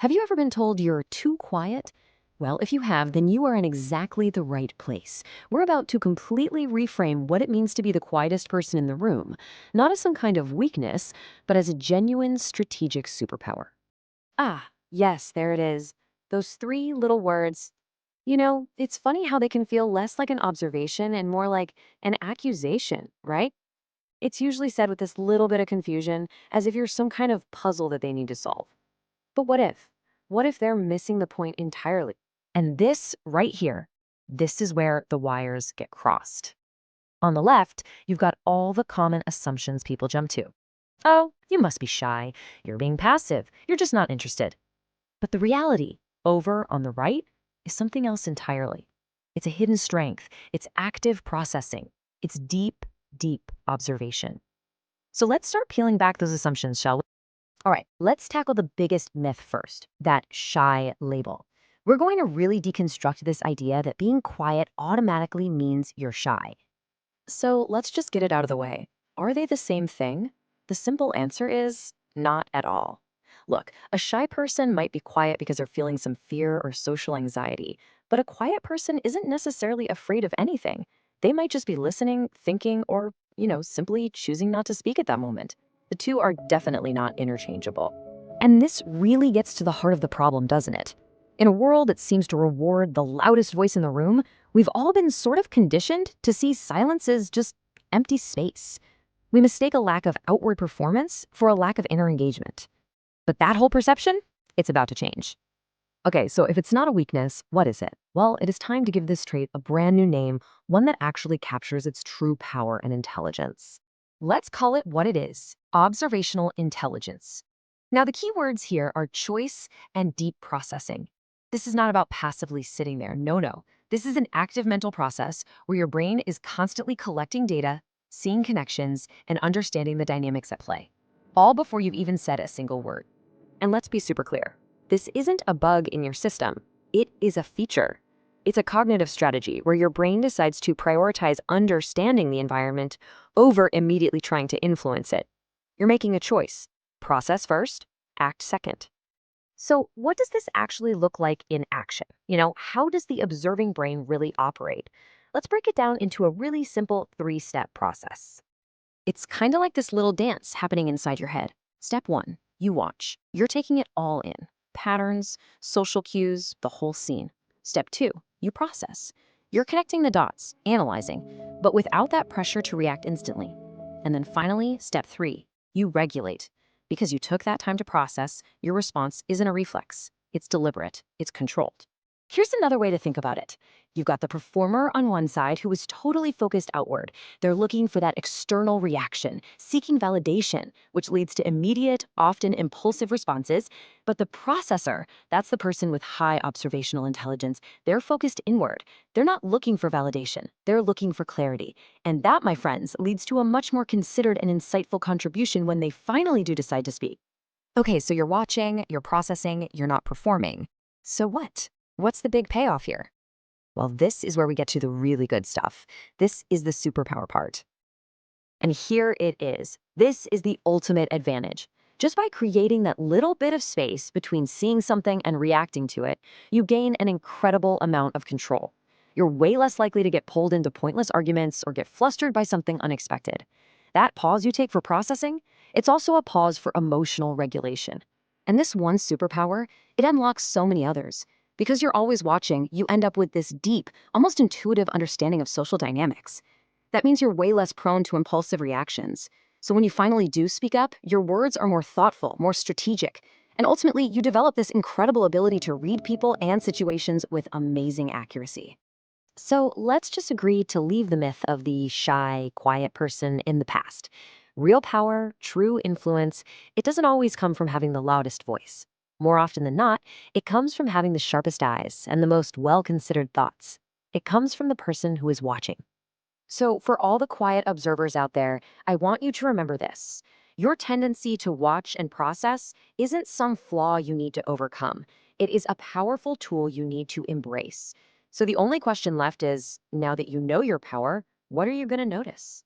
Have you ever been told you're too quiet? Well, if you have, then you are in exactly the right place. We're about to completely reframe what it means to be the quietest person in the room, not as some kind of weakness, but as a genuine strategic superpower. Ah, yes, there it is. Those three little words. It's funny how they can feel less like an observation and more like an accusation, right? It's usually said with this little bit of confusion, as if you're some kind of puzzle that they need to solve. But what if? What if they're missing the point entirely? And this right here, this is where the wires get crossed. On the left, you've got all the common assumptions people jump to. Oh, you must be shy. You're being passive. You're just not interested. But the reality, over on the right, is something else entirely. It's a hidden strength. It's active processing. It's deep, deep observation. So let's start peeling back those assumptions, shall we? All right, let's tackle the biggest myth first, that shy label. We're going to really deconstruct this idea that being quiet automatically means you're shy. So let's just get it out of the way. Are they the same thing? The simple answer is not at all. Look, a shy person might be quiet because they're feeling some fear or social anxiety, but a quiet person isn't necessarily afraid of anything. They might just be listening, thinking, or, simply choosing not to speak at that moment. The two are definitely not interchangeable. And this really gets to the heart of the problem, doesn't it? In a world that seems to reward the loudest voice in the room, we've all been sort of conditioned to see silence as just empty space. We mistake a lack of outward performance for a lack of inner engagement. But that whole perception, it's about to change. Okay, so if it's not a weakness, what is it? Well, it is time to give this trait a brand new name, one that actually captures its true power and intelligence. Let's call it what it is: observational intelligence. Now, the key words here are choice and deep processing. This is not about passively sitting there. No, no. This is an active mental process where your brain is constantly collecting data, seeing connections, and understanding the dynamics at play, all before you've even said a single word. And let's be super clear. This isn't a bug in your system. It is a feature. It's a cognitive strategy where your brain decides to prioritize understanding the environment over immediately trying to influence it. You're making a choice. Process first, act second. So, what does this actually look like in action? How does the observing brain really operate? Let's break it down into a really simple three-step process. It's kind of like this little dance happening inside your head. Step one, you watch. You're taking it all in: patterns, social cues, the whole scene. Step two, you process. You're connecting the dots, analyzing, but without that pressure to react instantly. And then finally, step three, you regulate. Because you took that time to process, your response isn't a reflex. It's deliberate, it's controlled. Here's another way to think about it. You've got the performer on one side who is totally focused outward. They're looking for that external reaction, seeking validation, which leads to immediate, often impulsive responses. But the processor, that's the person with high observational intelligence, they're focused inward. They're not looking for validation, they're looking for clarity. And that, my friends, leads to a much more considered and insightful contribution when they finally do decide to speak. Okay, so you're watching, you're processing, you're not performing. So what? What's the big payoff here? Well, this is where we get to the really good stuff. This is the superpower part. And here it is. This is the ultimate advantage. Just by creating that little bit of space between seeing something and reacting to it, you gain an incredible amount of control. You're way less likely to get pulled into pointless arguments or get flustered by something unexpected. That pause you take for processing, it's also a pause for emotional regulation. And this one superpower, it unlocks so many others. Because you're always watching, you end up with this deep, almost intuitive understanding of social dynamics. That means you're way less prone to impulsive reactions. So when you finally do speak up, your words are more thoughtful, more strategic. And ultimately, you develop this incredible ability to read people and situations with amazing accuracy. So let's just agree to leave the myth of the shy, quiet person in the past. Real power, true influence, it doesn't always come from having the loudest voice. More often than not, it comes from having the sharpest eyes and the most well-considered thoughts. It comes from the person who is watching. So, for all the quiet observers out there, I want you to remember this. Your tendency to watch and process isn't some flaw you need to overcome. It is a powerful tool you need to embrace. So, the only question left is, now that you know your power, what are you going to notice?